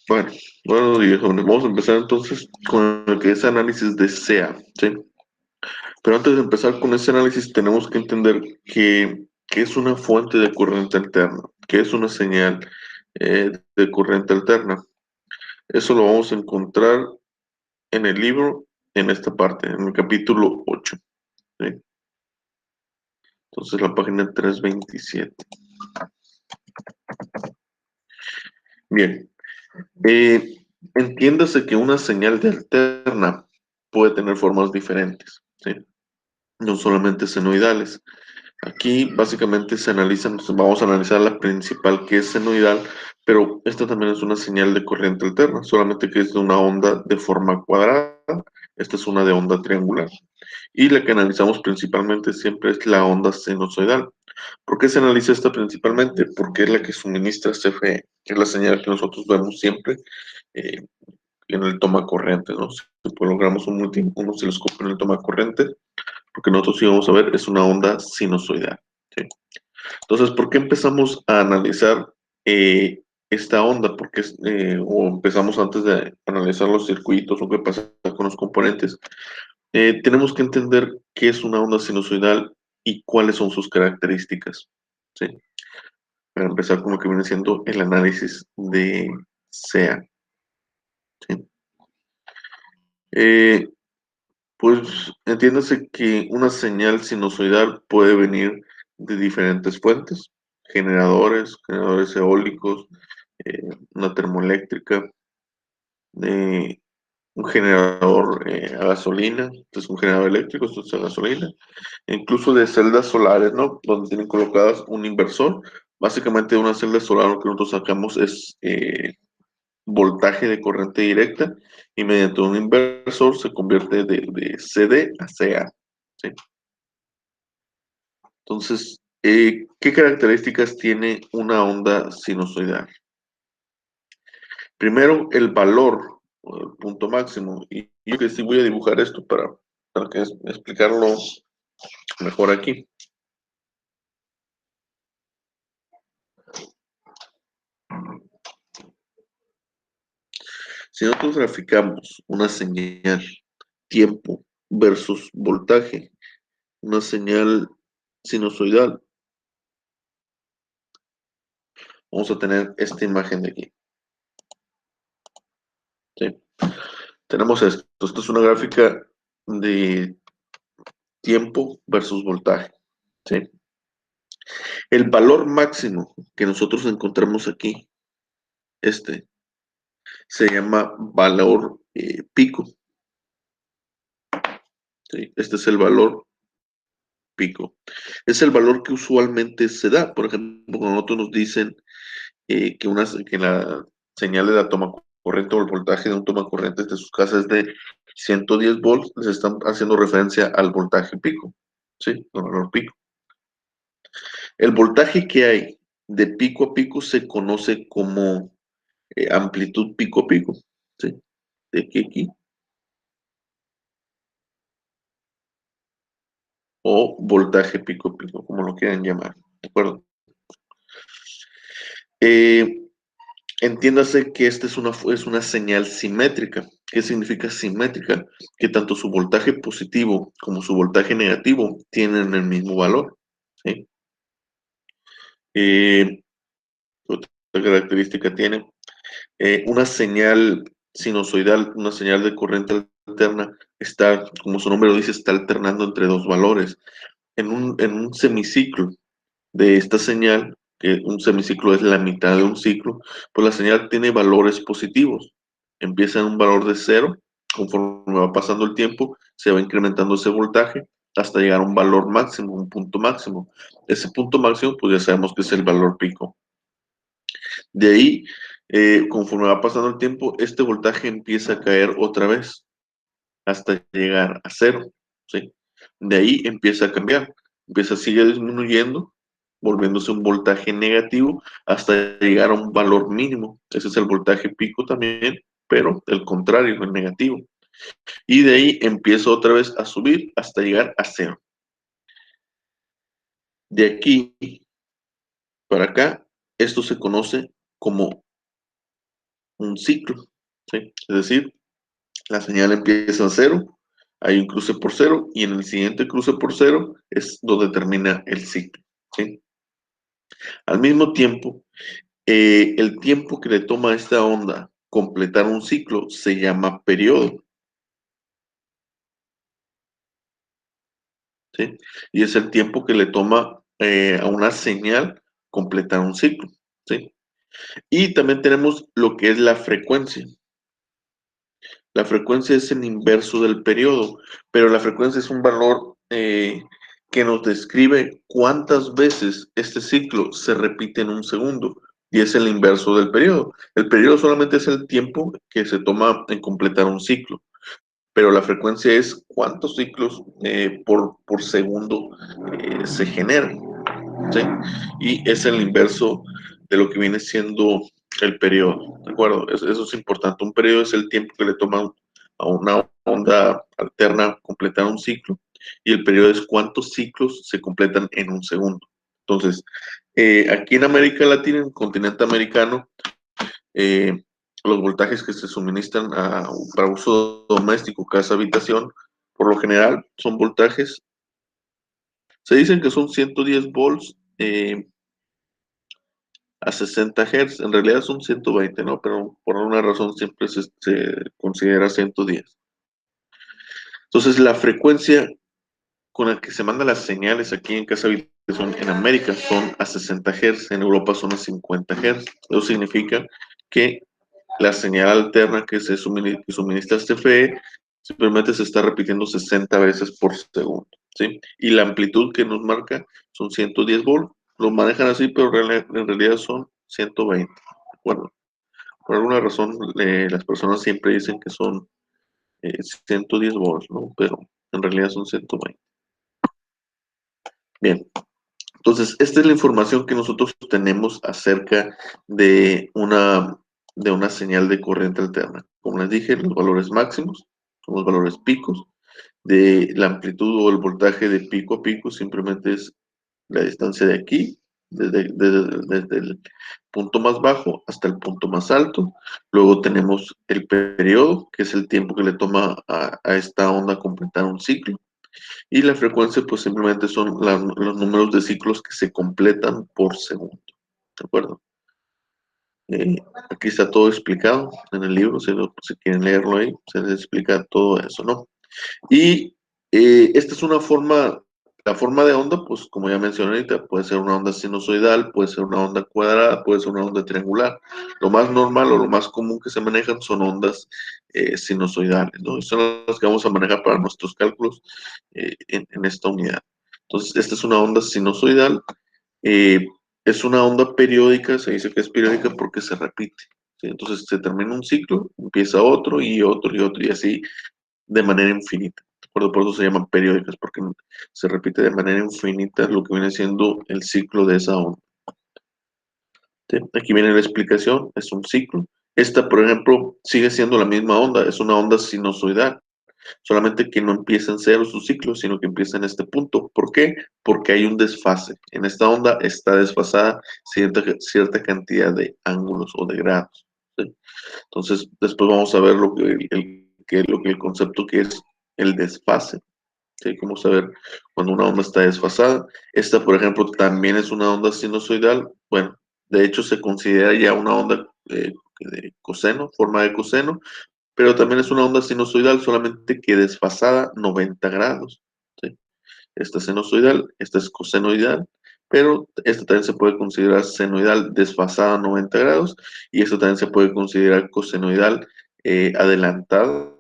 Bueno, buenos días, jóvenes. Vamos a empezar entonces con el que es análisis de SEA, ¿sí? Pero antes de empezar con ese análisis tenemos que entender que es una fuente de corriente alterna, que es una señal de corriente alterna. Eso lo vamos a encontrar en el libro, en esta parte, en el capítulo 8, ¿sí? Entonces la página 327. Bien, eh, entiéndase que una señal de alterna puede tener formas diferentes, ¿sí? No solamente senoidales. Aquí básicamente se analizan, vamos a analizar la principal que es senoidal, pero esta también es una señal de corriente alterna, solamente que es de una onda de forma cuadrada, esta es una de onda triangular. Y la que analizamos principalmente siempre es la onda sinusoidal. ¿Por qué se analiza esta principalmente? Porque es la que suministra CFE, que es la señal que nosotros vemos siempre eh, en el toma corriente, ¿no? Si logramos un osciloscopio en el toma corriente, lo que nosotros íbamos a ver es una onda sinusoidal, ¿sí? Entonces, ¿por qué empezamos a analizar esta onda? Porque o empezamos antes de analizar los circuitos o qué pasa con los componentes. Tenemos que entender qué es una onda sinusoidal y cuáles son sus características, ¿sí? Para empezar con lo que viene siendo el análisis de SEA, ¿sí? Eh, Pues entiéndase que una señal sinusoidal puede venir de diferentes fuentes, generadores eólicos, eh, una termoeléctrica, eh, un generador a gasolina, esto es un generador eléctrico, esto es a gasolina, e incluso de celdas solares, ¿no? Donde tienen colocadas un inversor. Básicamente una celda solar lo que nosotros sacamos es voltaje de corriente directa y mediante un inversor se convierte de CD a CA, ¿sí? Entonces, ¿qué características tiene una onda sinusoidal? Primero, el valor, o el punto máximo. Y yo que sí voy a dibujar esto para explicarlo mejor aquí. Si nosotros graficamos una señal tiempo versus voltaje, una señal sinusoidal, vamos a tener esta imagen de aquí, ¿sí? Tenemos esto. Esto es una gráfica de tiempo versus voltaje, ¿sí? El valor máximo que nosotros encontramos aquí, este, se llama valor pico, ¿sí? Este es el valor pico. Es el valor que usualmente se da. Por ejemplo, cuando nosotros nos dicen que la señal de la toma corriente o el voltaje de un toma corriente de sus casas es de 110 volts, les están haciendo referencia al voltaje pico, ¿sí? El valor pico. El voltaje que hay de pico a pico se conoce como amplitud pico a pico, ¿sí? De aquí a aquí, o voltaje pico a pico, como lo quieran llamar, ¿de acuerdo? Eh, Entiéndase que esta es una señal simétrica. ¿Qué significa simétrica? Que tanto su voltaje positivo como su voltaje negativo tienen el mismo valor, ¿sí? Eh, Otra característica tiene una señal sinusoidal, una señal de corriente alterna, está, como su nombre lo dice, está alternando entre dos valores. En un semiciclo de esta señal, que un semiciclo es la mitad de un ciclo, pues la señal tiene valores positivos. Empieza en un valor de cero, conforme va pasando el tiempo, se va incrementando ese voltaje hasta llegar a un valor máximo, un punto máximo. Ese punto máximo, pues ya sabemos que es el valor pico. De ahí, conforme va pasando el tiempo, este voltaje empieza a caer otra vez hasta llegar a cero, ¿sí? De ahí empieza a cambiar, sigue disminuyendo, volviéndose un voltaje negativo hasta llegar a un valor mínimo. Ese es el voltaje pico también, pero el contrario, el negativo. Y de ahí empieza otra vez a subir hasta llegar a cero. De aquí para acá, esto se conoce como un ciclo, ¿sí? Es decir, la señal empieza a cero, hay un cruce por cero y en el siguiente cruce por cero es donde termina el ciclo, ¿sí? Al mismo tiempo, el tiempo que le toma a esta onda completar un ciclo se llama periodo, ¿sí? Y es el tiempo que le toma a una señal completar un ciclo, ¿sí? Y también tenemos lo que es la frecuencia. La frecuencia es el inverso del periodo, pero la frecuencia es un valor que nos describe cuántas veces este ciclo se repite en un segundo y es el inverso del periodo. El periodo solamente es el tiempo que se toma en completar un ciclo, pero la frecuencia es cuántos ciclos por segundo se generan, ¿sí? Y es el inverso de lo que viene siendo el periodo, ¿de acuerdo? Eso es importante. Un periodo es el tiempo que le toma a una onda alterna completar un ciclo y el periodo es cuántos ciclos se completan en un segundo. Entonces, aquí en América Latina, en el continente americano, eh, los voltajes que se suministran para uso doméstico, casa, habitación, por lo general son voltajes, se dicen que son 110 volts a 60 Hz. En realidad son 120, ¿no? Pero por alguna razón siempre se considera 110. Entonces, la frecuencia con la que se mandan las señales aquí en casa habitación en América son a 60 Hz, en Europa son a 50 Hz. Eso significa que la señal alterna que suministra este FE simplemente se está repitiendo 60 veces por segundo, ¿sí? Y la amplitud que nos marca son 110 volts. Lo manejan así, pero en realidad son 120, ¿de acuerdo? Por alguna razón, las personas siempre dicen que son 110 volts, ¿no? Pero en realidad son 120. Bien, entonces, esta es la información que nosotros tenemos acerca de una señal de corriente alterna. Como les dije, los valores máximos son los valores picos. De la amplitud o el voltaje de pico a pico simplemente es la distancia de aquí, desde el punto más bajo hasta el punto más alto. Luego tenemos el periodo, que es el tiempo que le toma a esta onda completar un ciclo. Y la frecuencia, pues simplemente son los números de ciclos que se completan por segundo. ¿De acuerdo? Eh, Aquí está todo explicado en el libro, si quieren leerlo ahí, se les explica todo eso, ¿no? Y esta es la forma de onda, pues como ya mencioné ahorita, puede ser una onda sinusoidal, puede ser una onda cuadrada, puede ser una onda triangular. Lo más normal o lo más común que se manejan son ondas sinusoidales, ¿no? Y son las que vamos a manejar para nuestros cálculos en esta unidad. Entonces, esta es una onda sinusoidal, eh, es una onda periódica, se dice que es periódica porque se repite, ¿sí? Entonces, se termina un ciclo, empieza otro y otro y otro, y así de manera infinita. ¿De acuerdo? Por eso se llaman periódicas, porque se repite de manera infinita lo que viene siendo el ciclo de esa onda. ¿Sí? Aquí viene la explicación, es un ciclo. Esta, por ejemplo, sigue siendo la misma onda, es una onda sinusoidal, solamente que no empieza en cero su ciclo, sino que empieza en este punto. ¿Por qué? Porque hay un desfase. En esta onda está desfasada cierta cantidad de ángulos o de grados, ¿sí? Entonces, después vamos a ver el concepto que es el desfase. ¿Sí? Cómo saber cuando una onda está desfasada. Esta, por ejemplo, también es una onda sinusoidal. Bueno, de hecho se considera ya una onda de coseno, forma de coseno, pero también es una onda sinusoidal, solamente que desfasada 90 grados. ¿Sí? Esta es sinusoidal, esta es cosenoidal, pero esta también se puede considerar senoidal desfasada 90 grados y esta también se puede considerar cosenoidal adelantada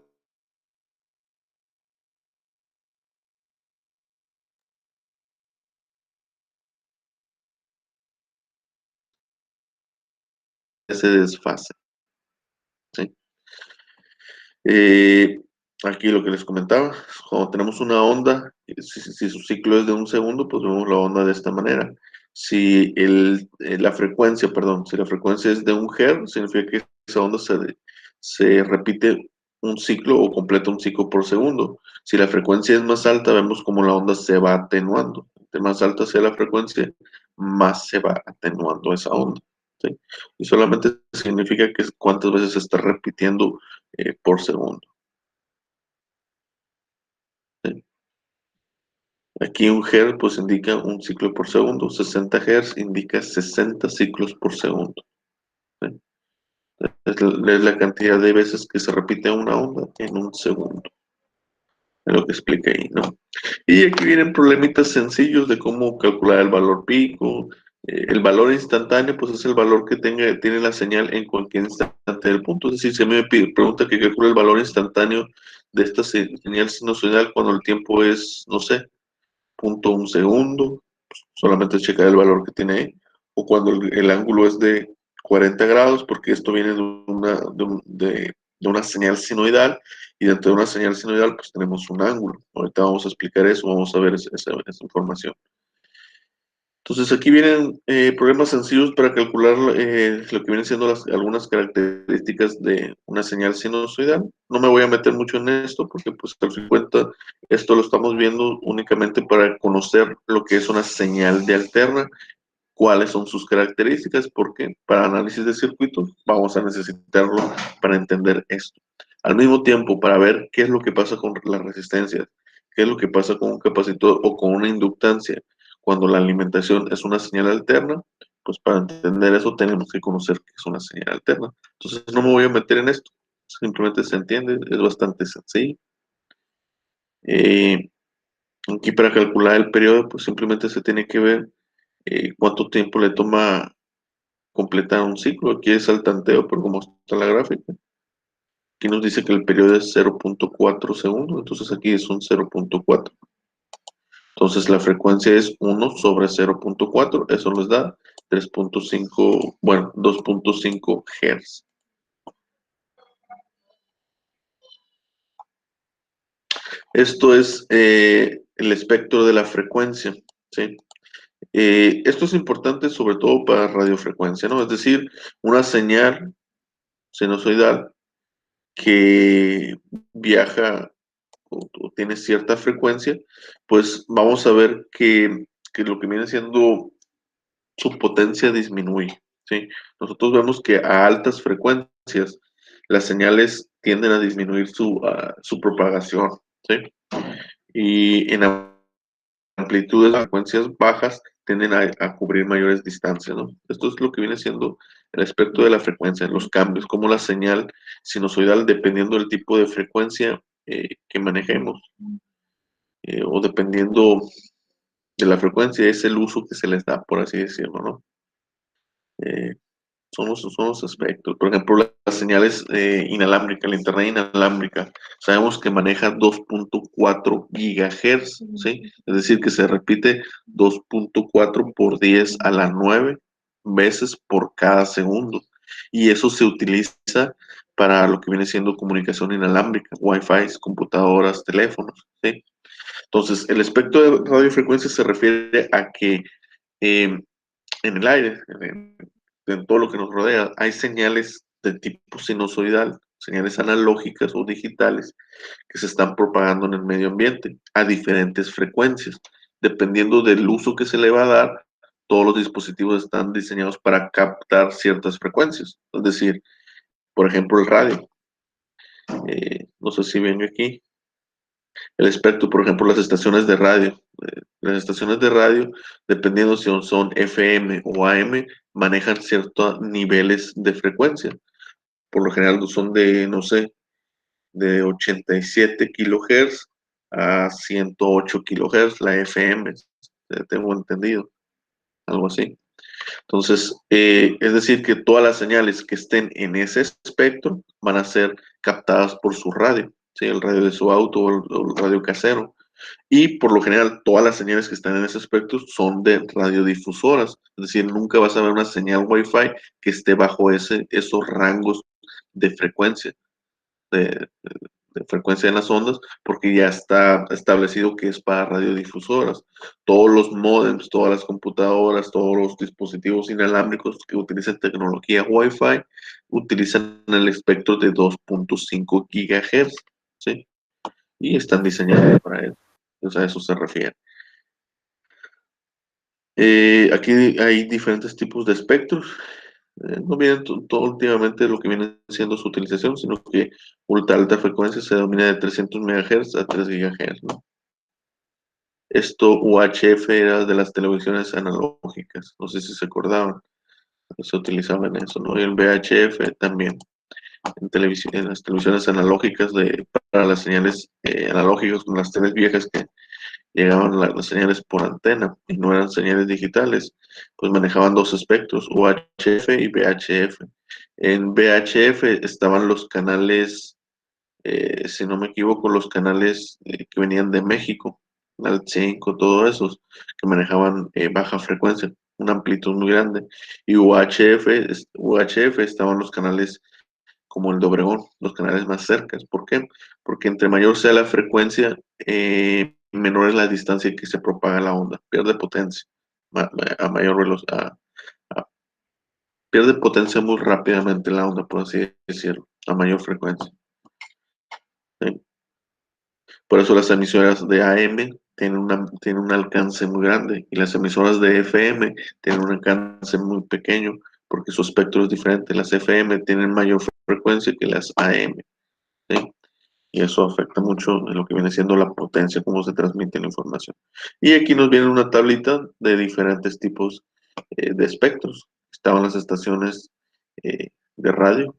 ese desfase. ¿Sí? Eh, Aquí lo que les comentaba, cuando tenemos una onda, si su ciclo es de un segundo, pues vemos la onda de esta manera. Si la frecuencia, perdón, si la frecuencia es de un hertz, significa que esa onda se repite un ciclo o completa un ciclo por segundo. Si la frecuencia es más alta, vemos como la onda se va atenuando. De más alta sea la frecuencia, más se va atenuando esa onda. ¿sí? Y solamente significa que es cuántas veces se está repitiendo por segundo. ¿Sí? Aquí un hertz pues indica un ciclo por segundo, 60 Hz indica 60 ciclos por segundo. ¿Sí? Es la cantidad de veces que se repite una onda en un segundo. Es lo que explica ahí, ¿no? Y aquí vienen problemitas sencillos de cómo calcular el valor pico. El valor instantáneo, pues es el valor que tiene la señal en cualquier instante del punto. Es decir, si a mí me pregunta que calcule el valor instantáneo de esta señal sinusoidal cuando el tiempo es, no sé, 0.1 segundo, pues solamente checar el valor que tiene ahí. O cuando el ángulo es de 40 grados, porque esto viene de una señal sinoidal, y dentro de una señal sinoidal, pues tenemos un ángulo. Ahorita vamos a explicar eso, vamos a ver esa información. Entonces aquí vienen problemas sencillos para calcular lo que vienen siendo algunas características de una señal sinusoidal. No me voy a meter mucho en esto porque pues al fin de cuentas esto lo estamos viendo únicamente para conocer lo que es una señal de alterna, cuáles son sus características, porque para análisis de circuitos vamos a necesitarlo para entender esto. Al mismo tiempo, para ver qué es lo que pasa con las resistencias, qué es lo que pasa con un capacitor o con una inductancia cuando la alimentación es una señal alterna, pues para entender eso tenemos que conocer qué es una señal alterna. Entonces no me voy a meter en esto, simplemente se entiende, es bastante sencillo. Eh, Aquí para calcular el periodo, pues simplemente se tiene que ver cuánto tiempo le toma completar un ciclo. Aquí es al tanteo, por cómo está la gráfica. Aquí nos dice que el periodo es 0.4 segundos, entonces aquí es un 0.4. Entonces la frecuencia es 1 sobre 0.4, eso nos da 3.5, bueno, 2.5 Hz. Esto es el espectro de la frecuencia, ¿sí? Esto es importante sobre todo para radiofrecuencia, ¿no? Es decir, una señal sinusoidal que viaja o tiene cierta frecuencia, pues vamos a ver que lo que viene siendo su potencia disminuye, ¿sí? Nosotros vemos que a altas frecuencias las señales tienden a disminuir su propagación, ¿sí? Y en amplitudes de frecuencias bajas tienden a cubrir mayores distancias, ¿no? Esto es lo que viene siendo el espectro de la frecuencia, los cambios, como la señal sinusoidal, dependiendo del tipo de frecuencia que manejemos, o dependiendo de la frecuencia, es el uso que se les da, por así decirlo, ¿no? Eh, son los aspectos. Por ejemplo, las señales inalámbricas, la internet inalámbrica, sabemos que maneja 2.4 gigahertz, ¿sí? Es decir, que se repite 2.4 por 10 a la 9 veces por cada segundo. Y eso se utiliza para lo que viene siendo comunicación inalámbrica, Wi-Fi, computadoras, teléfonos, ¿sí? Entonces, el espectro de radiofrecuencia se refiere a que eh, en el aire, en todo lo que nos rodea, hay señales de tipo sinusoidal, señales analógicas o digitales que se están propagando en el medio ambiente a diferentes frecuencias. Dependiendo del uso que se le va a dar, todos los dispositivos están diseñados para captar ciertas frecuencias. Es decir, por ejemplo, el radio. No sé si ven aquí. El espectro, por ejemplo, las estaciones de radio. Las estaciones de radio, dependiendo si son FM o AM, manejan ciertos niveles de frecuencia. Por lo general son de, no sé, de 87 kilohertz a 108 kilohertz, la FM, tengo entendido, algo así. Entonces, es decir, que todas las señales que estén en ese espectro van a ser captadas por su radio, ¿sí? El radio de su auto o el radio casero. Y por lo general, todas las señales que están en ese espectro son de radiodifusoras. Es decir, nunca vas a ver una señal Wi-Fi que esté bajo esos rangos de frecuencia, de, de frecuencia en las ondas, porque ya está establecido que es para radiodifusoras. Todos los modems, todas las computadoras, todos los dispositivos inalámbricos que utilizan tecnología Wi-Fi utilizan el espectro de 2.5 GHz, ¿sí? Y están diseñados para eso. Entonces a eso se refiere. Aquí hay diferentes tipos de espectros. No viene todo últimamente lo que viene siendo su utilización, sino que ultra alta frecuencia se domina de 300 MHz a 3 GHz, ¿no? Esto UHF era de las televisiones analógicas, no sé si se acordaban, se utilizaba en eso, ¿no? Y el VHF también, en televisión, en las televisiones analógicas para las señales analógicas, con las teles viejas que llegaban las señales por antena y no eran señales digitales, pues manejaban dos espectros, UHF y VHF. En VHF estaban los canales, si no me equivoco, los canales que venían de México, al 5, todos esos, que manejaban baja frecuencia, una amplitud muy grande. Y UHF estaban los canales como el de Obregón, los canales más cercas. ¿Por qué? Porque entre mayor sea la frecuencia, menor es la distancia que se propaga la onda, pierde potencia a mayor velocidad, pierde potencia muy rápidamente la onda, por así decirlo, a mayor frecuencia. ¿Sí? Por eso las emisoras de AM tienen un alcance muy grande y las emisoras de FM tienen un alcance muy pequeño porque su espectro es diferente. Las FM tienen mayor frecuencia que las AM. ¿Sí? Y eso afecta mucho en lo que viene siendo la potencia, cómo se transmite la información. Y aquí nos viene una tablita de diferentes tipos de espectros. Estaban las estaciones de radio,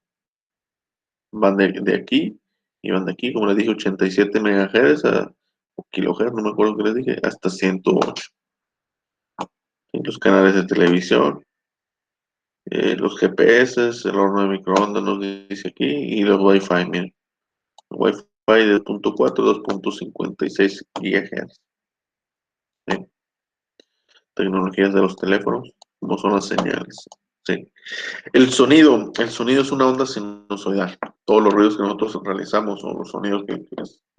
van de aquí y van de aquí, como les dije, 87 MHz o kilohertz, no me acuerdo qué les dije, hasta 108. Y los canales de televisión, los GPS, el horno de microondas nos dice aquí, y los Wi-Fi, miren. Wi-Fi de 2.4 a 2.56 GHz. ¿Sí? Tecnologías de los teléfonos, como son las señales. ¿Sí? El sonido es una onda sinusoidal. Todos los ruidos que nosotros realizamos o los sonidos que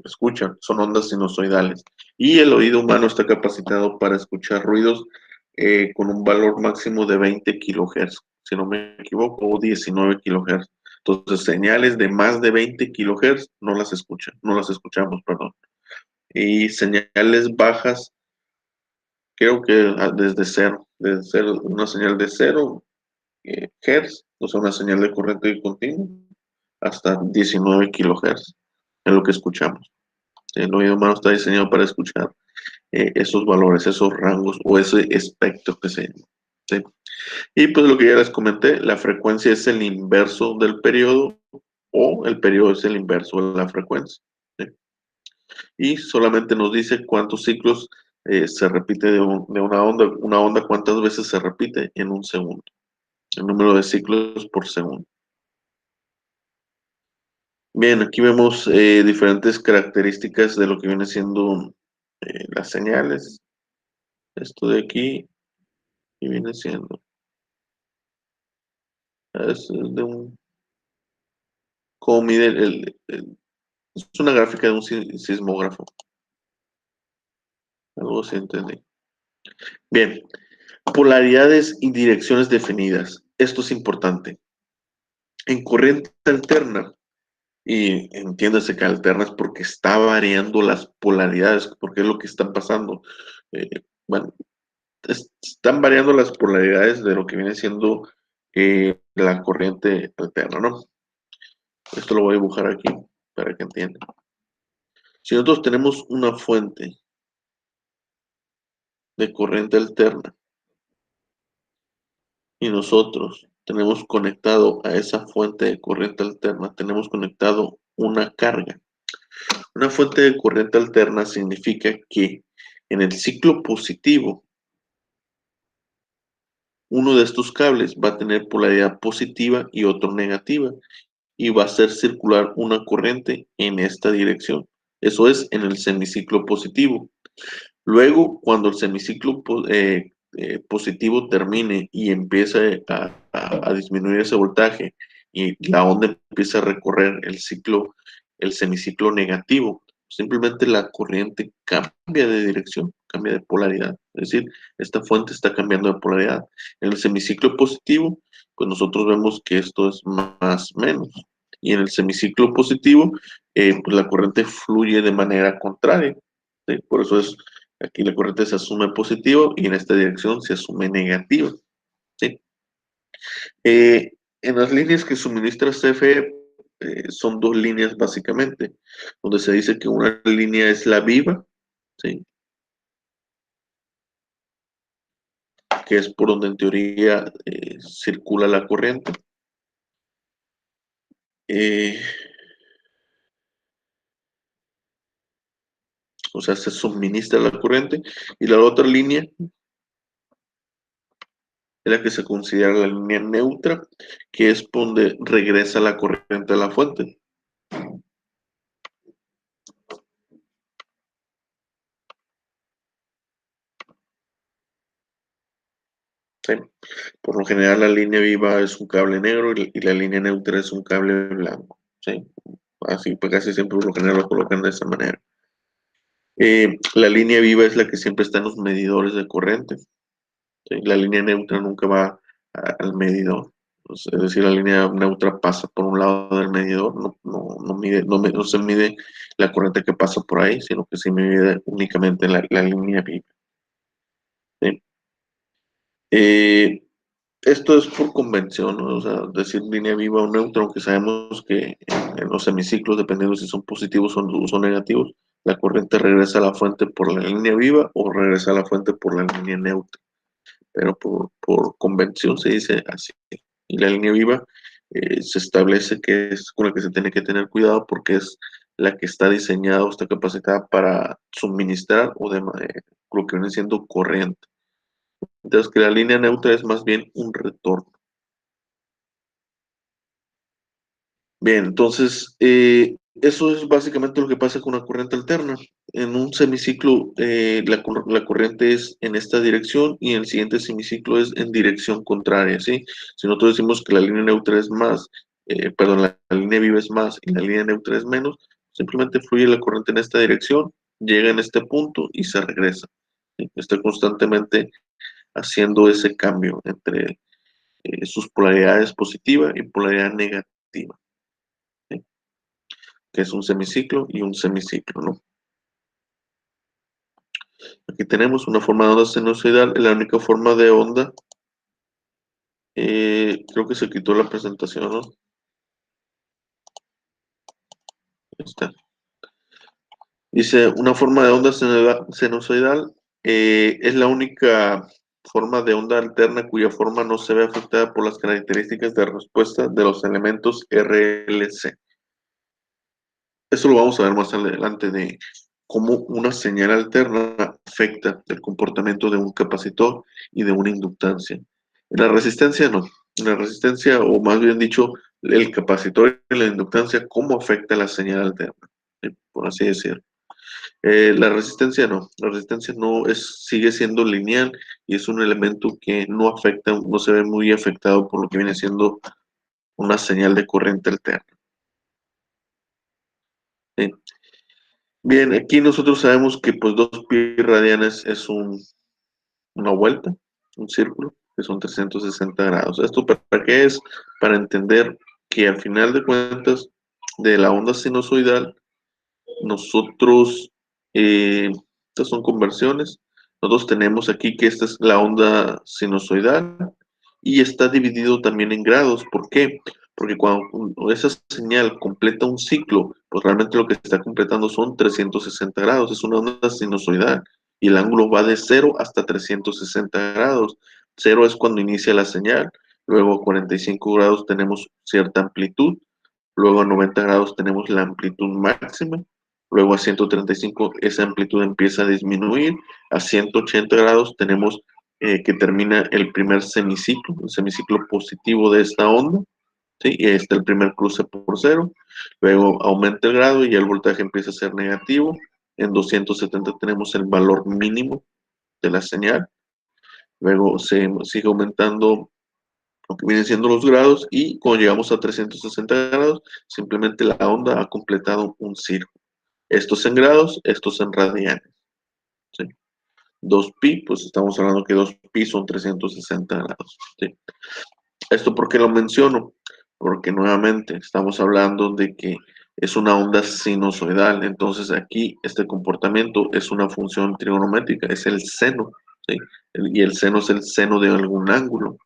escuchan son ondas sinusoidales. Y el oído humano está capacitado para escuchar ruidos con un valor máximo de 20 kilohertz, si no me equivoco, o 19 kilohertz. Entonces, señales de más de 20 kilohertz no las escuchamos, perdón. Y señales bajas, creo que desde cero, una señal de 0 Hz, o sea, una señal de corriente continua, hasta 19 kilohertz, es lo que escuchamos. El oído humano está diseñado para escuchar esos valores, esos rangos o ese espectro que se llama. ¿Sí? Y pues lo que ya les comenté, la frecuencia es el inverso del periodo o el periodo es el inverso de la frecuencia. ¿Sí? Y solamente nos dice cuántos ciclos se repite de una onda cuántas veces se repite en un segundo, el número de ciclos por segundo. Bien, aquí vemos diferentes características de lo que viene siendo las señales. Esto de aquí y viene siendo, es de un, cómo mide es una gráfica de un sismógrafo, algo así entendí. Bien, polaridades y direcciones definidas. Esto es importante. En corriente alterna, y entiéndase que alterna es porque está variando las polaridades, porque es lo que está pasando. Eh, bueno, están variando las polaridades de lo que viene siendo la corriente alterna, ¿no? Esto lo voy a dibujar aquí para que entiendan. Si nosotros tenemos una fuente de corriente alterna y nosotros tenemos conectado a esa fuente de corriente alterna, tenemos conectado una carga. Una fuente de corriente alterna significa que en el ciclo positivo, uno de estos cables va a tener polaridad positiva y otro negativa y va a hacer circular una corriente en esta dirección. Eso es en el semiciclo positivo. Luego, cuando el semiciclo positivo termine y empiece a disminuir ese voltaje y la onda empieza a recorrer el semiciclo negativo, simplemente la corriente cambia de dirección, cambia de polaridad. Es decir, esta fuente está cambiando de polaridad. En el semiciclo positivo, pues nosotros vemos que esto es más menos. Y en el semiciclo positivo, pues la corriente fluye de manera contraria. ¿Sí? Por eso aquí la corriente se asume positivo y en esta dirección se asume negativa. ¿Sí? En las líneas que suministra CFE son dos líneas básicamente, donde se dice que una línea es la viva, ¿sí? Que es por donde en teoría circula la corriente. Eh, o sea, se suministra la corriente. Y la otra línea es la que se considera la línea neutra, que es por donde regresa la corriente a la fuente. ¿Sí? Por lo general la línea viva es un cable negro y la línea neutra es un cable blanco. ¿Sí? Así pues casi siempre por lo general lo colocan de esa manera. La línea viva es la que siempre está en los medidores de corriente. ¿Sí? La línea neutra nunca va al medidor. Es decir, la línea neutra pasa por un lado del medidor, no se mide la corriente que pasa por ahí, sino que se mide únicamente la línea viva. ¿Sí? Eh, Esto es por convención, ¿no? O sea, decir línea viva o neutra, aunque sabemos que en los semiciclos, dependiendo si son positivos o son negativos, la corriente regresa a la fuente por la línea viva o regresa a la fuente por la línea neutra. Pero por convención se dice así. Y la línea viva se establece que es con la que se tiene que tener cuidado porque es la que está diseñada o está capacitada para suministrar lo que viene siendo corriente. Entonces, que la línea neutra es más bien un retorno. Bien, entonces, eso es básicamente lo que pasa con una corriente alterna. En un semiciclo, la corriente es en esta dirección y en el siguiente semiciclo es en dirección contraria, ¿sí? Si nosotros decimos que la línea neutra es más, perdón, la línea viva es más y la línea neutra es menos, simplemente fluye la corriente en esta dirección, llega en este punto y se regresa. ¿Sí? Está constantemente haciendo ese cambio entre sus polaridades positiva y polaridad negativa. ¿Sí? Que es un semiciclo y un semiciclo, ¿no? Aquí tenemos una forma de onda sinusoidal, la única forma de onda, creo que se quitó la presentación, ¿no? Ahí está. Dice, una forma de onda sinusoidal es la única forma de onda alterna cuya forma no se ve afectada por las características de respuesta de los elementos RLC. Eso lo vamos a ver más adelante de cómo una señal alterna afecta el comportamiento de un capacitor y de una inductancia. En la resistencia no. En la resistencia, o más bien dicho, el capacitor y la inductancia, cómo afecta la señal alterna, por así decirlo. La resistencia no. La resistencia no es, sigue siendo lineal y es un elemento que no afecta, no se ve muy afectado por lo que viene siendo una señal de corriente alterna. ¿Sí? Bien, aquí nosotros sabemos que pues 2 pi radianes es una vuelta, un círculo, que son 360 grados. ¿Esto para qué es? Para entender que al final de cuentas de la onda sinusoidal, nosotros, estas son conversiones, nosotros tenemos aquí que esta es la onda sinusoidal y está dividido también en grados. ¿Por qué? Porque cuando esa señal completa un ciclo, pues realmente lo que está completando son 360 grados, es una onda sinusoidal y el ángulo va de 0 hasta 360 grados. 0 es cuando inicia la señal, luego a 45 grados tenemos cierta amplitud, luego a 90 grados tenemos la amplitud máxima, luego a 135 esa amplitud empieza a disminuir, a 180 grados tenemos que termina el primer semiciclo, el semiciclo positivo de esta onda, ¿sí? Y está el primer cruce por 0, luego aumenta el grado y el voltaje empieza a ser negativo, en 270 tenemos el valor mínimo de la señal, luego se sigue aumentando lo que vienen siendo los grados y cuando llegamos a 360 grados, simplemente la onda ha completado un círculo. Estos en grados, estos en radianes. ¿Sí? 2pi, pues estamos hablando que 2pi son 360 grados. ¿Sí? ¿Esto por qué lo menciono? Porque nuevamente estamos hablando de que es una onda sinusoidal, entonces aquí este comportamiento es una función trigonométrica, es el seno, ¿sí? Y el seno es el seno de algún ángulo,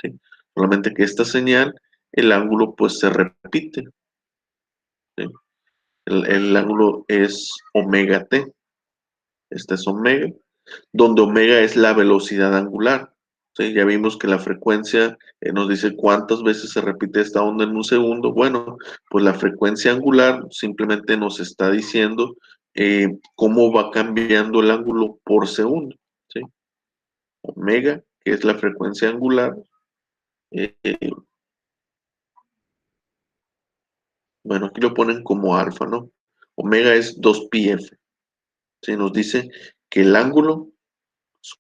¿sí? solamente que esta señal, el ángulo pues se repite, ¿sí? El ángulo es omega t, este es omega, donde omega es la velocidad angular. ¿Sí? Ya vimos que la frecuencia nos dice cuántas veces se repite esta onda en un segundo. Bueno, pues la frecuencia angular simplemente nos está diciendo cómo va cambiando el ángulo por segundo. ¿Sí? Omega, que es la frecuencia angular, eh, bueno, aquí lo ponen como alfa, ¿no? Omega es 2πf. ¿Sí? Nos dice que el ángulo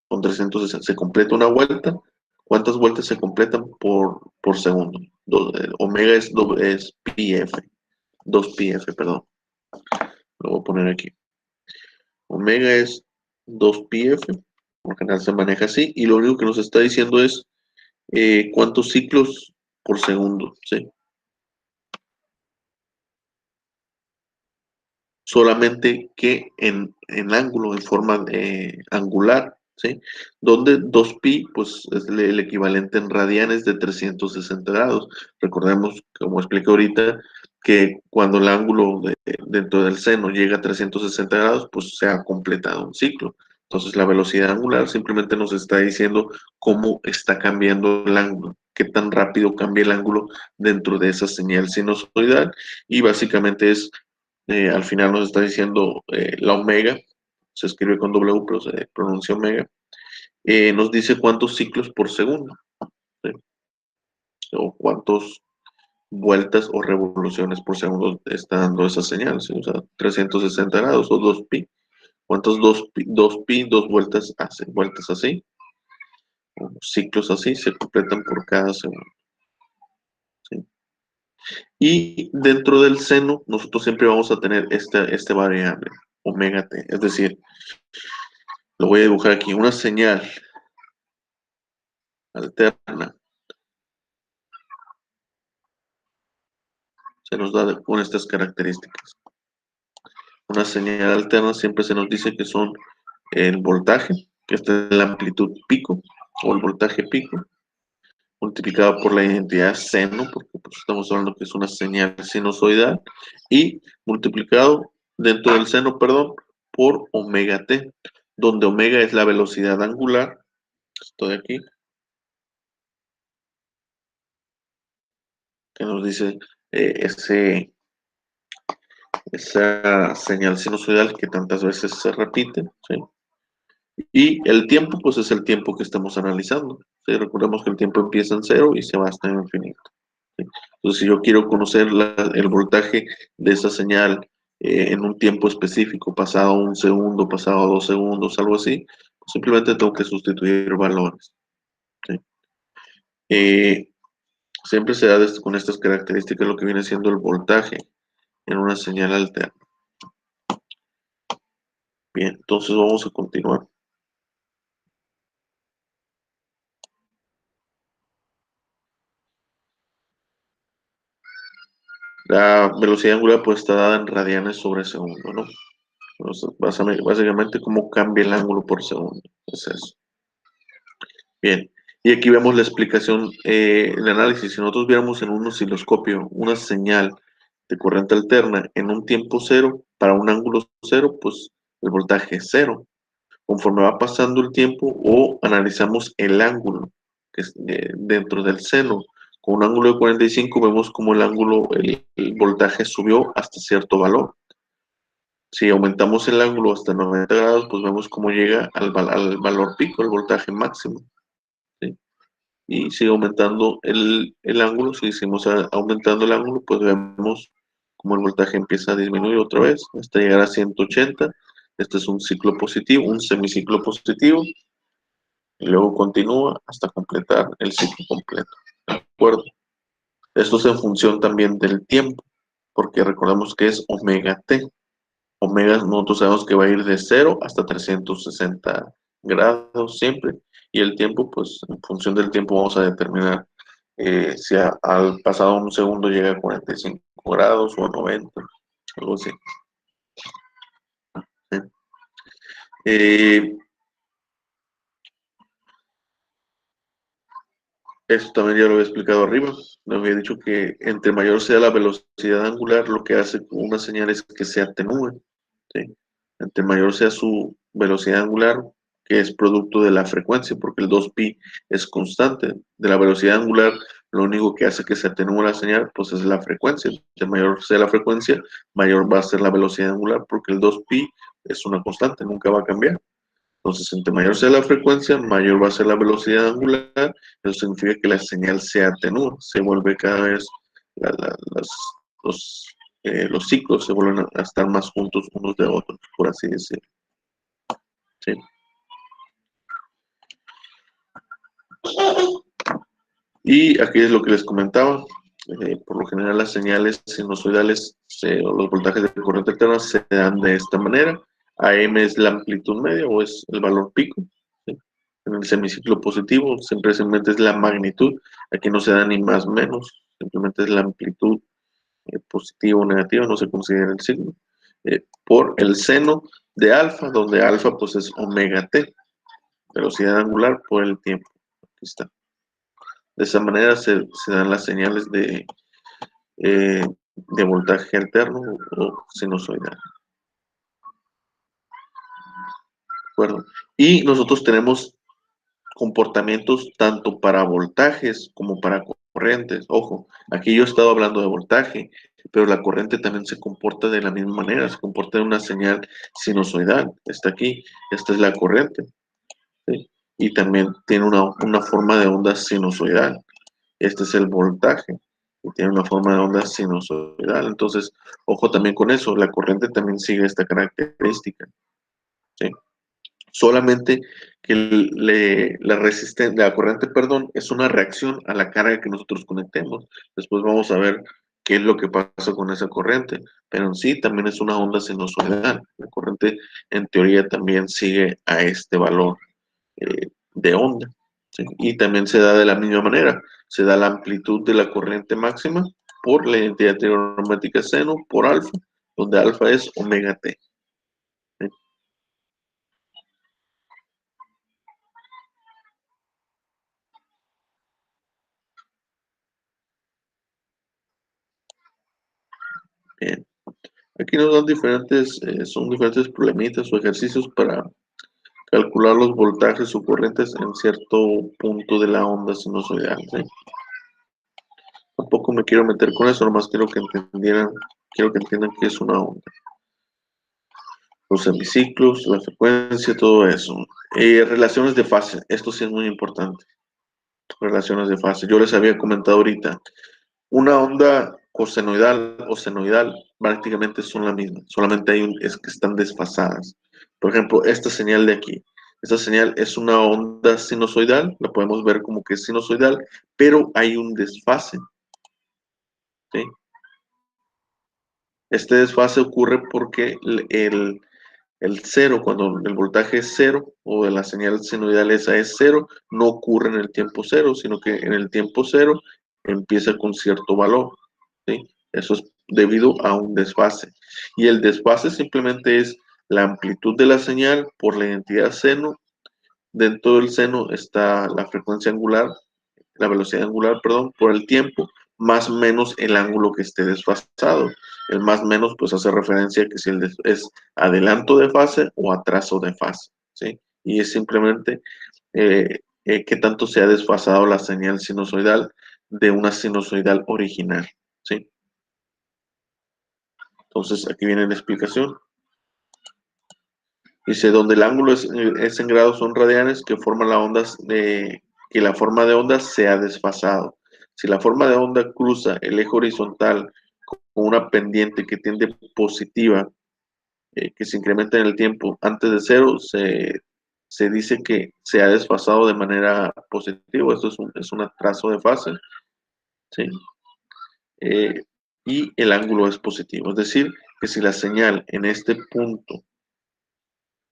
con 360 se completa una vuelta. ¿Cuántas vueltas se completan por segundo? Omega es πf, 2πf, perdón. Lo voy a poner aquí. Omega es 2πf, por general se maneja así, y lo único que nos está diciendo es cuántos ciclos por segundo, ¿sí? Solamente que en ángulo, en forma angular, ¿sí? Donde 2pi, pues es el equivalente en radianes de 360 grados. Recordemos, como expliqué ahorita, que cuando el ángulo dentro del seno llega a 360 grados, pues se ha completado un ciclo. Entonces la velocidad angular simplemente nos está diciendo cómo está cambiando el ángulo, qué tan rápido cambia el ángulo dentro de esa señal sinusoidal, y básicamente es al final nos está diciendo la omega, se escribe con W, pero se pronuncia omega, nos dice cuántos ciclos por segundo, ¿sí? O cuántas vueltas o revoluciones por segundo está dando esa señal, ¿sí? O sea, 360 grados o 2pi. ¿Cuántos 2pi, dos vueltas hace? Vueltas así, o ciclos así, se completan por cada segundo, ¿sí? Y dentro del seno, nosotros siempre vamos a tener esta variable, omega t, es decir, lo voy a dibujar aquí, una señal alterna se nos da con estas características. Una señal alterna siempre se nos dice que son el voltaje, que esta es la amplitud pico, o el voltaje pico, multiplicado por la identidad seno, porque pues, estamos hablando que es una señal sinusoidal, y multiplicado dentro del seno, perdón, por omega t, donde omega es la velocidad angular, estoy aquí, que nos dice esa señal sinusoidal que tantas veces se repite, ¿sí? Y el tiempo, pues es el tiempo que estamos analizando, ¿sí? Recordemos que el tiempo empieza en cero y se va hasta en infinito, ¿sí? Entonces, si yo quiero conocer el voltaje de esa señal en un tiempo específico, pasado un segundo, pasado 2 segundos, algo así, pues simplemente tengo que sustituir valores, ¿sí? Eh, Siempre se da con estas características lo que viene siendo el voltaje en una señal alterna. Bien, entonces vamos a continuar. La velocidad angular pues está dada en radianes sobre segundo, ¿no? Entonces, básicamente cómo cambia el ángulo por segundo. Es eso. Bien. Y aquí vemos la explicación, el análisis. Si nosotros viéramos en un osciloscopio una señal de corriente alterna en un tiempo cero, para un ángulo cero, pues el voltaje es cero. Conforme va pasando el tiempo o analizamos el ángulo que es dentro del seno, con un ángulo de 45 vemos como el voltaje subió hasta cierto valor. Si aumentamos el ángulo hasta 90 grados, pues vemos cómo llega al valor pico, el voltaje máximo, ¿sí? Y sigue aumentando el ángulo, si seguimos aumentando el ángulo, pues vemos cómo el voltaje empieza a disminuir otra vez hasta llegar a 180. Este es un ciclo positivo, un semiciclo positivo, y luego continúa hasta completar el ciclo completo. ¿De acuerdo? Esto es en función también del tiempo, porque recordemos que es omega t. Omega nosotros sabemos que va a ir de 0 hasta 360 grados siempre, y el tiempo, pues en función del tiempo vamos a determinar si al pasado un segundo llega a 45 grados o a 90, algo así. ¿Sí? Eh, Esto también ya lo había explicado arriba. Me había dicho que entre mayor sea la velocidad angular, lo que hace con una señal es que se atenúe. ¿Sí? Entre mayor sea su velocidad angular, que es producto de la frecuencia, porque el 2pi es constante. De la velocidad angular, lo único que hace que se atenúe la señal, pues es la frecuencia. Entre mayor sea la frecuencia, mayor va a ser la velocidad angular, porque el 2pi es una constante, nunca va a cambiar. Entonces, entre mayor sea la frecuencia, mayor va a ser la velocidad angular. Eso significa que la señal se atenúa, se vuelve cada vez, los, los ciclos se vuelven a estar más juntos unos de otros, por así decirlo. ¿Sí? Y aquí es lo que les comentaba. Por lo general, las señales sinusoidales o los voltajes de corriente alterna se dan de esta manera. AM es la amplitud media o es el valor pico. ¿Sí? En el semiciclo positivo simplemente es la magnitud. Aquí no se da ni más menos, simplemente es la amplitud positiva o negativa, no se considera el signo. Por el seno de alfa, donde alfa pues es omega t, velocidad angular por el tiempo. Aquí está. De esa manera se dan las señales de voltaje alterno o sinusoidal. ¿De acuerdo? Y nosotros tenemos comportamientos tanto para voltajes como para corrientes. Ojo, aquí yo he estado hablando de voltaje, pero la corriente también se comporta de la misma manera, se comporta de una señal sinusoidal. Está aquí, esta es la corriente, ¿sí? Y también tiene una forma de onda sinusoidal. Este es el voltaje y tiene una forma de onda sinusoidal. Entonces, ojo también con eso, la corriente también sigue esta característica, ¿sí? Solamente que la corriente, perdón, es una reacción a la carga que nosotros conectemos. Después vamos a ver qué es lo que pasa con esa corriente, pero en sí también es una onda sinusoidal. La corriente, en teoría, también sigue a este valor de onda, ¿sí? Y también se da de la misma manera. Se da la amplitud de la corriente máxima por la identidad trigonométrica seno por alfa, donde alfa es omega t. ¿Sí? Bien. Aquí nos dan son diferentes problemitas o ejercicios para calcular los voltajes o corrientes en cierto punto de la onda sinusoidal, ¿sí? Tampoco me quiero meter con eso, nomás quiero que entiendan qué es una onda. Los semiciclos, la frecuencia, todo eso. Relaciones de fase, esto sí es muy importante. Relaciones de fase. Yo les había comentado ahorita, una onda cosenoidal o senoidal prácticamente son la misma, solamente es que están desfasadas. Por ejemplo, esta señal de aquí, esta señal es una onda sinusoidal, la podemos ver como que es sinusoidal, pero hay un desfase, ¿sí? Este desfase ocurre porque el cero, cuando el voltaje es cero o de la señal senoidal esa es cero, no ocurre en el tiempo cero, sino que en el tiempo cero empieza con cierto valor, ¿sí? Eso es debido a un desfase. Y el desfase simplemente es la amplitud de la señal por la identidad seno. Dentro del seno está la frecuencia angular, la velocidad angular, perdón, por el tiempo, más menos el ángulo que esté desfasado. El más menos pues hace referencia a que si es adelanto de fase o atraso de fase, ¿sí? Y es simplemente qué tanto se ha desfasado la señal sinusoidal de una sinusoidal original, ¿sí? Entonces aquí viene la explicación. Dice, donde el ángulo es en grados son radianes que forman la onda que la forma de onda se ha desfasado. Si la forma de onda cruza el eje horizontal con una pendiente que tiende positiva, que se incrementa en el tiempo antes de cero, se dice que se ha desfasado de manera positiva. Esto es un atraso de fase, ¿sí? Eh, y el ángulo es positivo. Es decir, que si la señal en este punto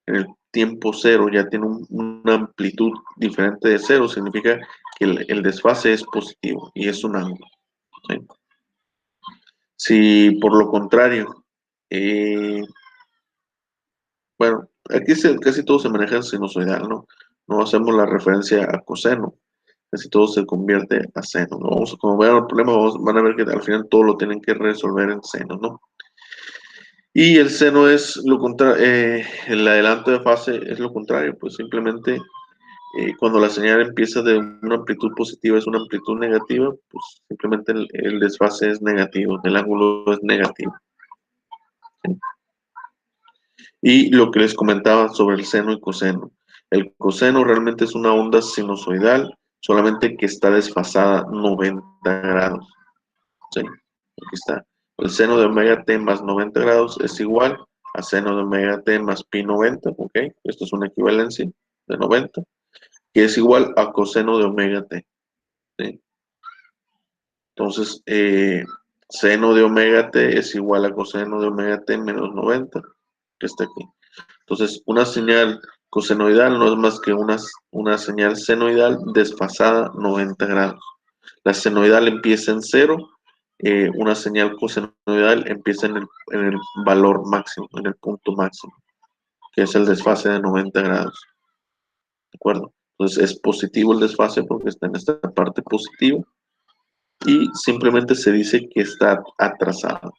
en el tiempo cero ya tiene una amplitud diferente de cero, significa que el desfase es positivo y es un ángulo, ¿sí? Si por lo contrario, bueno, aquí casi todo se maneja en sinusoidal, ¿no? No hacemos la referencia a coseno. Casi todo se convierte a seno, ¿no? Como vean el problema, van a ver que al final todo lo tienen que resolver en seno, ¿no? Y el seno es lo contrario, el adelanto de fase es lo contrario, pues simplemente cuando la señal empieza de una amplitud positiva es una amplitud negativa, pues simplemente el desfase es negativo, el ángulo es negativo. ¿Sí? Y lo que les comentaba sobre el seno y coseno. El coseno realmente es una onda sinusoidal, solamente que está desfasada 90 grados. ¿Sí? Aquí está. El seno de omega t más 90 grados es igual a seno de omega t más pi 90, ¿ok? Esto es una equivalencia de 90, que es igual a coseno de omega t. ¿Sí? Entonces, seno de omega t es igual a coseno de omega t menos 90, que está aquí. Entonces, una señal cosenoidal no es más que una señal senoidal desfasada 90 grados. La senoidal empieza en cero, una señal cosenoidal empieza en el valor máximo, en el punto máximo, que es el desfase de 90 grados. ¿De acuerdo? Entonces, es positivo el desfase porque está en esta parte positiva y simplemente se dice que está atrasado.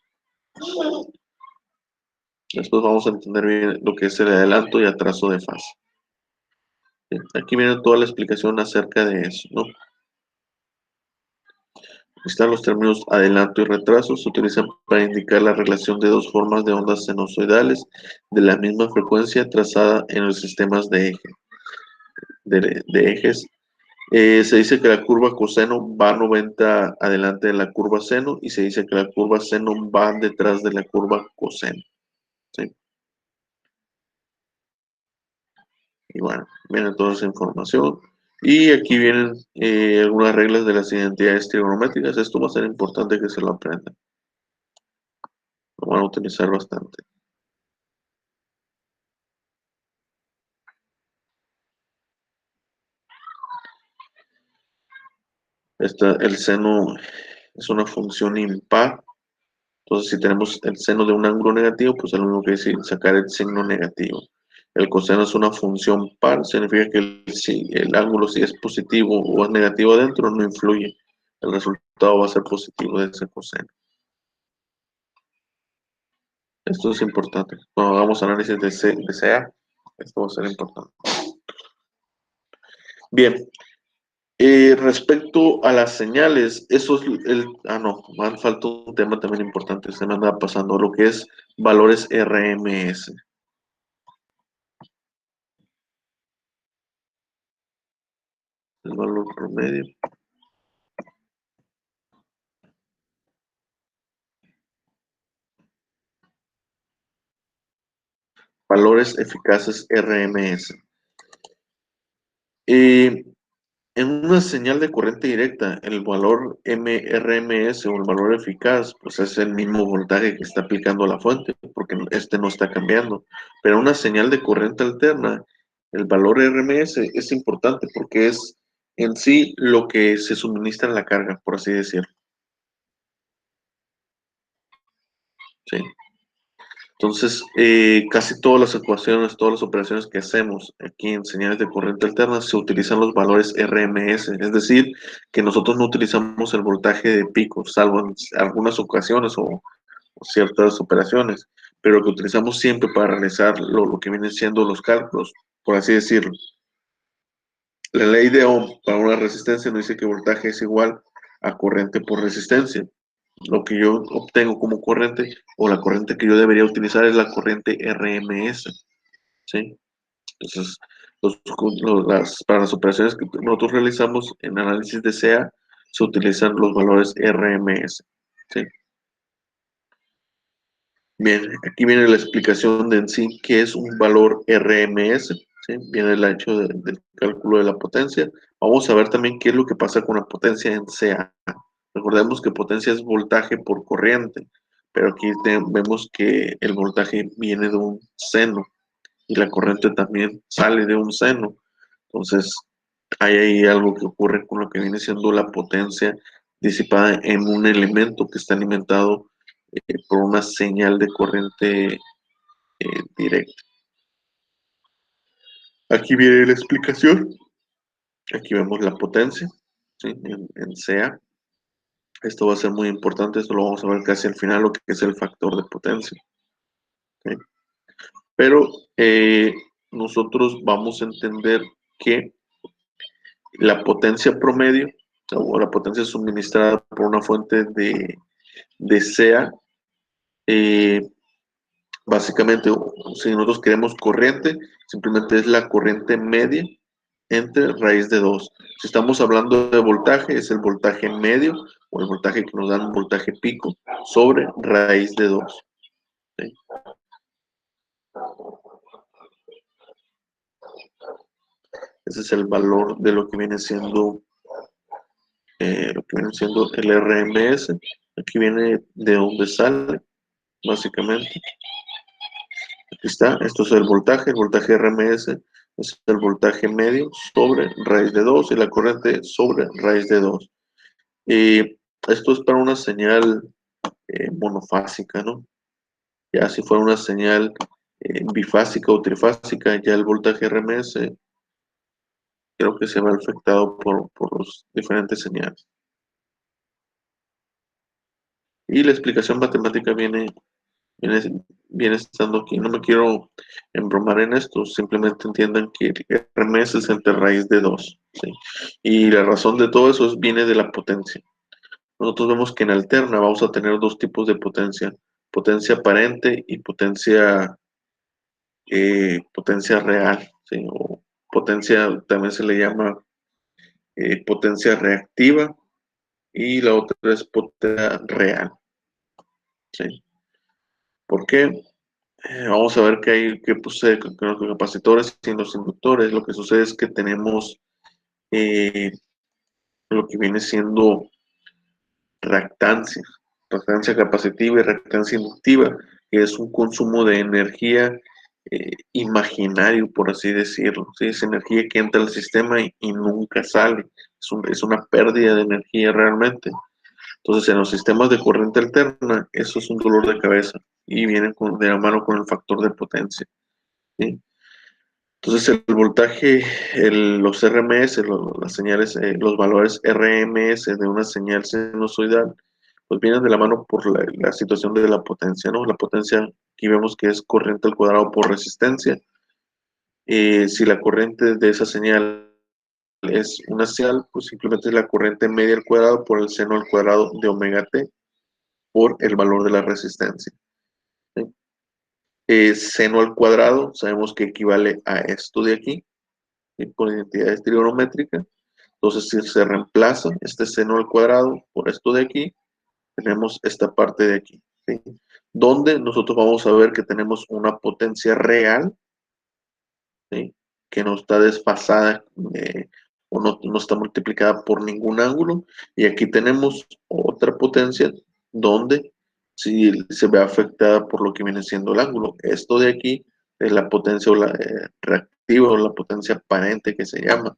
Después vamos a entender bien lo que es el adelanto y atraso de fase. Bien, aquí viene toda la explicación acerca de eso, ¿no? Están los términos adelanto y retraso, se utilizan para indicar la relación de dos formas de ondas sinusoidales de la misma frecuencia trazada en los sistemas de ejes. Se dice que la curva coseno va 90 adelante de la curva seno y se dice que la curva seno va detrás de la curva coseno. ¿Sí? Y bueno, viene toda esa información. Y aquí vienen algunas reglas de las identidades trigonométricas. Esto va a ser importante que se lo aprendan. Lo van a utilizar bastante. El seno es una función impar. Entonces, si tenemos el seno de un ángulo negativo, pues es lo mismo que decir sacar el signo negativo. El coseno es una función par, significa que si el ángulo si es positivo o es negativo adentro, no influye. El resultado va a ser positivo de ese coseno. Esto es importante. Cuando hagamos análisis de CA, esto va a ser importante. Bien, respecto a las señales, eso es no, me falta un tema también importante, se me anda pasando, lo que es valores RMS. El valor promedio. Valores eficaces RMS. Eh, en una señal de corriente directa, el valor MRMS o el valor eficaz, pues es el mismo voltaje que está aplicando la fuente, porque este no está cambiando. Pero en una señal de corriente alterna, el valor RMS es importante porque es en sí lo que se suministra en la carga, por así decirlo. ¿Sí? Entonces, casi todas las ecuaciones, todas las operaciones que hacemos aquí en señales de corriente alterna se utilizan los valores RMS, es decir, que nosotros no utilizamos el voltaje de pico, salvo en algunas ocasiones o ciertas operaciones, pero que utilizamos siempre para realizar lo que vienen siendo los cálculos, por así decirlo. La ley de Ohm para una resistencia nos dice que voltaje es igual a corriente por resistencia. Lo que yo obtengo como corriente o la corriente que yo debería utilizar es la corriente RMS, ¿sí? Entonces, para las operaciones que nosotros realizamos en análisis de CA, se utilizan los valores RMS, ¿sí? Bien, aquí viene la explicación de en sí qué es un valor RMS, ¿sí? Viene el hecho del cálculo de la potencia. Vamos a ver también qué es lo que pasa con la potencia en CA. Recordemos que potencia es voltaje por corriente, pero aquí vemos que el voltaje viene de un seno y la corriente también sale de un seno. Entonces, hay ahí algo que ocurre con lo que viene siendo la potencia disipada en un elemento que está alimentado por una señal de corriente directa. Aquí viene la explicación. Aquí vemos la potencia, ¿sí? En CA. Esto va a ser muy importante, esto lo vamos a ver casi al final, lo que es el factor de potencia. ¿Sí? Pero nosotros vamos a entender que la potencia promedio o la potencia suministrada por una fuente de SEA, eh, básicamente, si nosotros queremos corriente, simplemente es la corriente media entre raíz de 2. Si estamos hablando de voltaje, es el voltaje medio o el voltaje que nos dan un voltaje pico sobre raíz de 2. ¿Sí? Ese es el valor de lo que viene siendo el RMS. Aquí viene de donde sale, básicamente. Aquí está, esto es el voltaje RMS es el voltaje medio sobre raíz de 2 y la corriente sobre raíz de 2. Esto es para una señal monofásica, ¿no? Ya si fuera una señal bifásica o trifásica, ya el voltaje RMS creo que se ve afectado por los diferentes señales. Y la explicación matemática viene, viene estando aquí. No me quiero embromar en esto, simplemente entiendan que el RMS es entre raíz de 2. ¿Sí? Y la razón de todo eso viene de la potencia. Nosotros vemos que en alterna vamos a tener dos tipos de potencia, potencia aparente y potencia real, ¿sí? O potencia, también se le llama potencia reactiva y la otra es potencia real, ¿sí? ¿Por qué? Vamos a ver qué sucede con los capacitores y los inductores. Lo que sucede es que tenemos eh, lo que viene siendo reactancia, reactancia capacitiva y reactancia inductiva, que es un consumo de energía imaginario, por así decirlo. ¿Sí? Es energía que entra al sistema y nunca sale. Es una pérdida de energía realmente. Entonces, en los sistemas de corriente alterna, eso es un dolor de cabeza y viene de la mano con el factor de potencia. ¿Sí? Entonces, el voltaje, los RMS, las señales, los valores RMS de una señal sinusoidal, pues vienen de la mano por la situación de la potencia, ¿no? La potencia, aquí vemos que es corriente al cuadrado por resistencia. Si la corriente de esa señal es una señal, pues simplemente es la corriente media al cuadrado por el seno al cuadrado de omega t por el valor de la resistencia. ¿Sí? Seno al cuadrado, sabemos que equivale a esto de aquí, ¿sí? Por identidades trigonométricas. Entonces, si se reemplaza este seno al cuadrado por esto de aquí, tenemos esta parte de aquí, ¿sí? Donde nosotros vamos a ver que tenemos una potencia real, ¿sí? Que no está desfasada o no está multiplicada por ningún ángulo. Y aquí tenemos otra potencia donde sí se ve afectada por lo que viene siendo el ángulo. Esto de aquí es la potencia o la reactiva o la potencia aparente que se llama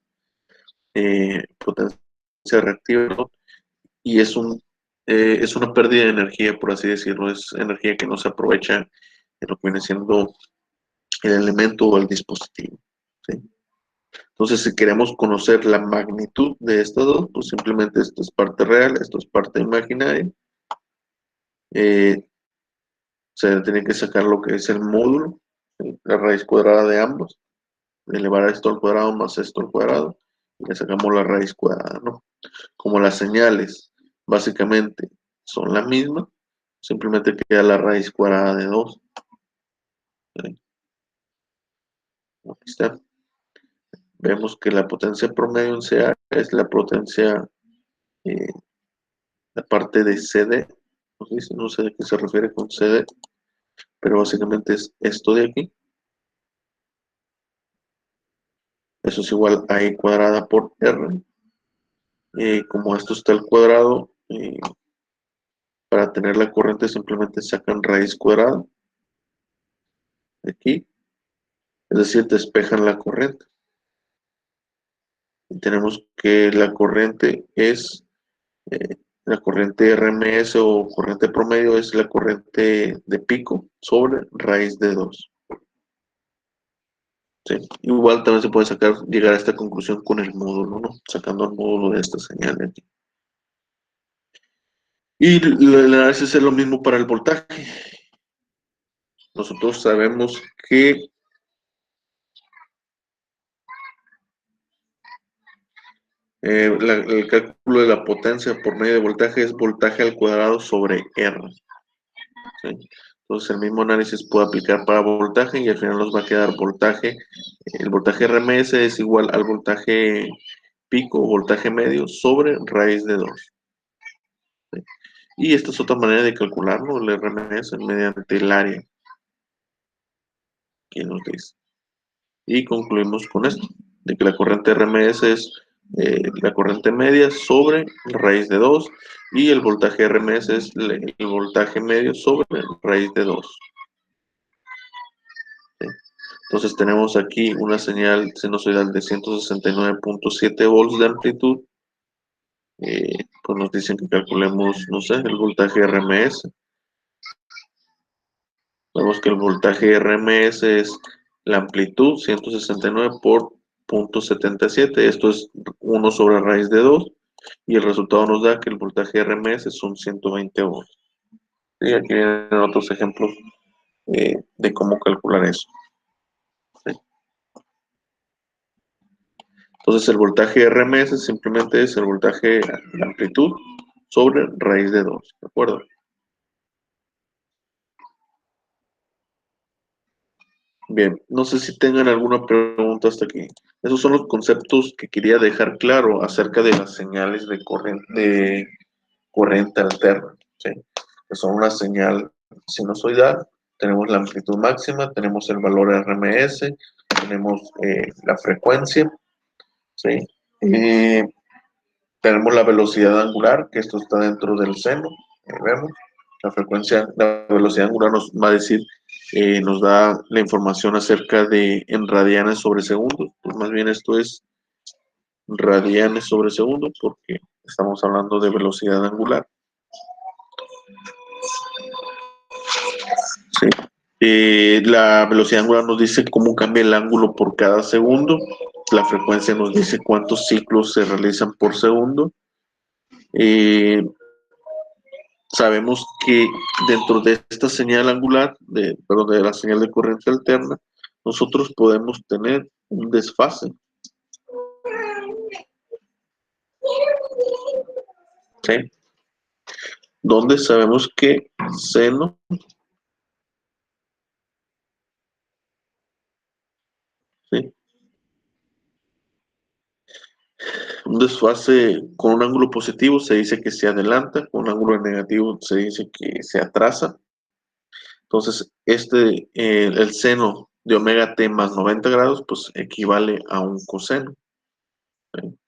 potencia reactiva, ¿no? Y es una pérdida de energía, por así decirlo, es energía que no se aprovecha en lo que viene siendo el elemento o el dispositivo. ¿Sí? Entonces, si queremos conocer la magnitud de estas dos, pues simplemente esto es parte real, esto es parte imaginaria. Se tiene que sacar lo que es el módulo, ¿sí? La raíz cuadrada de ambos, elevar esto al cuadrado más esto al cuadrado, y le sacamos la raíz cuadrada, ¿no? Como las señales básicamente son la misma, simplemente queda la raíz cuadrada de 2. ¿Sí? Aquí está. Vemos que la potencia promedio en CA es la potencia, eh, la parte de CD. No sé a qué se refiere con CD, pero básicamente es esto de aquí. Eso es igual a I cuadrada por R. Como esto está al cuadrado, para tener la corriente simplemente sacan raíz cuadrada de aquí, es decir, despejan la corriente. Y tenemos que la corriente es, la corriente RMS o corriente promedio es la corriente de pico sobre raíz de 2. ¿sí? Igual también se puede llegar a esta conclusión con el módulo, ¿no? Sacando el módulo de esta señal de aquí. Y el análisis es lo mismo para el voltaje. Nosotros sabemos que el cálculo de la potencia por medio de voltaje es voltaje al cuadrado sobre R. ¿Sí? Entonces el mismo análisis puede aplicar para voltaje y al final nos va a quedar voltaje. El voltaje RMS es igual al voltaje pico o voltaje medio sobre raíz de 2. ¿Sí? Y esta es otra manera de calcularlo, el RMS mediante el área que nos dice. Y concluimos con esto, de que la corriente RMS es la corriente media sobre raíz de 2 y el voltaje RMS es el voltaje medio sobre raíz de 2. ¿Sí? Entonces tenemos aquí una señal sinusoidal de 169.7 volts de amplitud. Pues nos dicen que calculemos, no sé, el voltaje RMS. Vemos que el voltaje RMS es la amplitud 169 por 0.77. Esto es 1 sobre raíz de 2. Y el resultado nos da que el voltaje RMS son 120 volts. Y aquí vienen otros ejemplos de cómo calcular eso. ¿Sí? Entonces el voltaje RMS simplemente es el voltaje de amplitud sobre raíz de 2. ¿De acuerdo? Bien, no sé si tengan alguna pregunta hasta aquí. Esos son los conceptos que quería dejar claro acerca de las señales de corriente alterna, ¿sí? Que son una señal sinusoidal, tenemos la amplitud máxima, tenemos el valor RMS, tenemos la frecuencia, ¿sí? Eh, Tenemos la velocidad angular, que esto está dentro del seno, vemos. La frecuencia, la velocidad angular nos va a decir, nos da la información acerca de en radianes sobre segundo. Pues más bien esto es radianes sobre segundo, porque estamos hablando de velocidad angular. Sí. La velocidad angular nos dice cómo cambia el ángulo por cada segundo. La frecuencia nos dice cuántos ciclos se realizan por segundo. Sabemos que dentro de esta señal angular, perdón, de la señal de corriente alterna, nosotros podemos tener un desfase. ¿Sí? Donde sabemos que seno, ¿sí? Un desfase con un ángulo positivo se dice que se adelanta, con un ángulo negativo se dice que se atrasa. Entonces, el seno de omega t más 90 grados, pues equivale a un coseno. ¿Sí?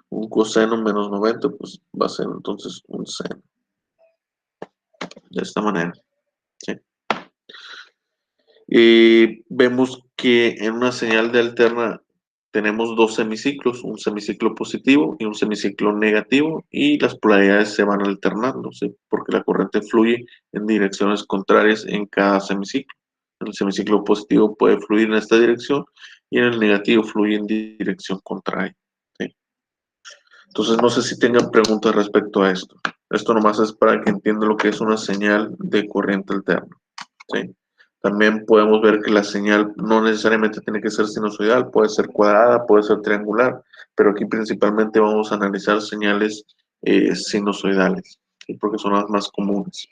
Un coseno menos 90, pues va a ser entonces un seno. De esta manera. ¿Sí? Y vemos que en una señal de alterna tenemos dos semiciclos, un semiciclo positivo y un semiciclo negativo, y las polaridades se van alternando, ¿sí? Porque la corriente fluye en direcciones contrarias en cada semiciclo. En el semiciclo positivo puede fluir en esta dirección y en el negativo fluye en dirección contraria. ¿Sí? Entonces no sé si tengan preguntas respecto a esto. Esto nomás es para que entiendan lo que es una señal de corriente alterna. ¿Sí? También podemos ver que la señal no necesariamente tiene que ser sinusoidal, puede ser cuadrada, puede ser triangular, pero aquí principalmente vamos a analizar señales sinusoidales, ¿sí? Porque son las más comunes.